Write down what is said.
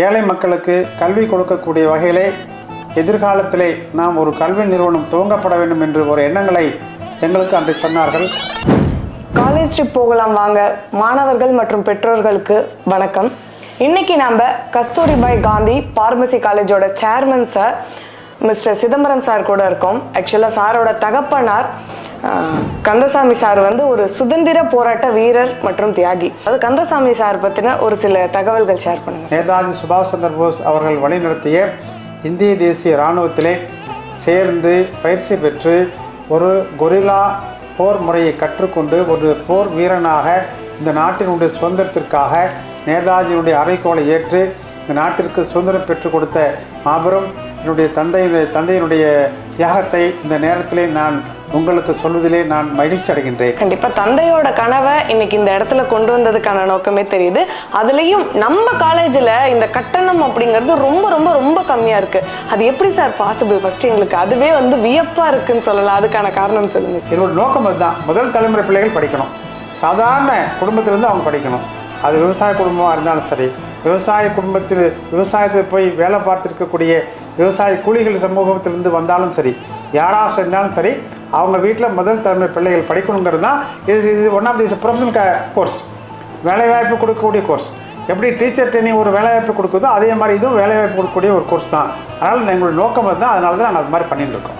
ஏழை மக்களுக்கு கல்வி கொடுக்கக்கூடிய வகையிலே எதிர்காலத்திலே நாம் ஒரு கல்வி நிறுவனம் துவங்கப்பட வேண்டும் என்று ஒரு எண்ணங்களை எங்களுக்கு அன்று சொன்னார்கள். காலேஜ் ட்ரிப் போகலாம் வாங்க மாணவர்கள் மற்றும் பெற்றோர்களுக்கு வணக்கம். இன்னைக்கு நம்ம கஸ்தூரிபாய் காந்தி பார்மசி காலேஜோட chairman sir mister Chidambaram sir கூட இருக்கோம். ஆக்சுவலாக சாரோட தகப்பனார் கந்தசாமி சார் ஒரு சுதந்திர போராட்ட வீரர் மற்றும் தியாகி. அது கந்தசாமி சார் பற்றின ஒரு சில தகவல்கள் ஷேர் பண்ணுங்க. நேதாஜி சுபாஷ் சந்திர போஸ் அவர்கள் வழிநடத்திய இந்திய தேசிய இராணுவத்திலே சேர்ந்து பயிற்சி பெற்று ஒரு கொரில்லா போர் முறையை கற்றுக்கொண்டு ஒரு போர் வீரனாக இந்த நாட்டினுடைய சுதந்திரத்திற்காக நேதாஜியினுடைய அறைகோலை ஏற்று இந்த நாட்டிற்கு சுதந்திரம் பெற்றுக் கொடுத்த மாபெரும் என்னுடைய தந்தையினுடைய தியாகத்தை இந்த நேரத்திலே நான் உங்களுக்கு சொல்வதிலே நான் மகிழ்ச்சி அடைகின்றேன். கண்டிப்பாக தந்தையோட கனவை இன்னைக்கு இந்த இடத்துல கொண்டு வந்ததுக்கான நோக்கமே தெரியுது. அதுலேயும் நம்ம காலேஜில் இந்த கட்டணம் அப்படிங்கிறது ரொம்ப ரொம்ப ரொம்ப கம்மியாக இருக்குது. அது எப்படி சார் பாசிபிள்? ஃபர்ஸ்ட் எங்களுக்கு அதுவே வியப்பாக இருக்குன்னு சொல்லலாம். அதுக்கான காரணம் சொல்லுங்கள். என்னோட நோக்கம் அதுதான். முதல் தலைமுறை பிள்ளைகள் படிக்கணும். சாதாரண குடும்பத்திலிருந்து அவங்க படிக்கணும். அது விவசாய குடும்பமாக இருந்தாலும் சரி, விவசாய குடும்பத்தில் விவசாயத்தில் போய் வேலை பார்த்துருக்கக்கூடிய விவசாய கூலிகள் சமூகத்திலிருந்து வந்தாலும் சரி, யாராக இருந்தாலும் சரி, அவங்க வீட்டில் முதல் தலைமுறை பிள்ளைகள் படிக்கணுங்கிறது தான் இது one of the professional course. வேலைவாய்ப்பு கொடுக்கக்கூடிய கோர்ஸ். எப்படி டீச்சர் ட்ரைனிங் ஒரு வேலைவாய்ப்பு கொடுக்குதோ அதே மாதிரி இதுவும் வேலைவாய்ப்பு கொடுக்கக்கூடிய ஒரு கோர்ஸ் தான். அதனால் எங்களுடைய நோக்கம் தான். அதனால தான் நாங்கள் அது மாதிரி பண்ணிட்டு இருக்கோம்.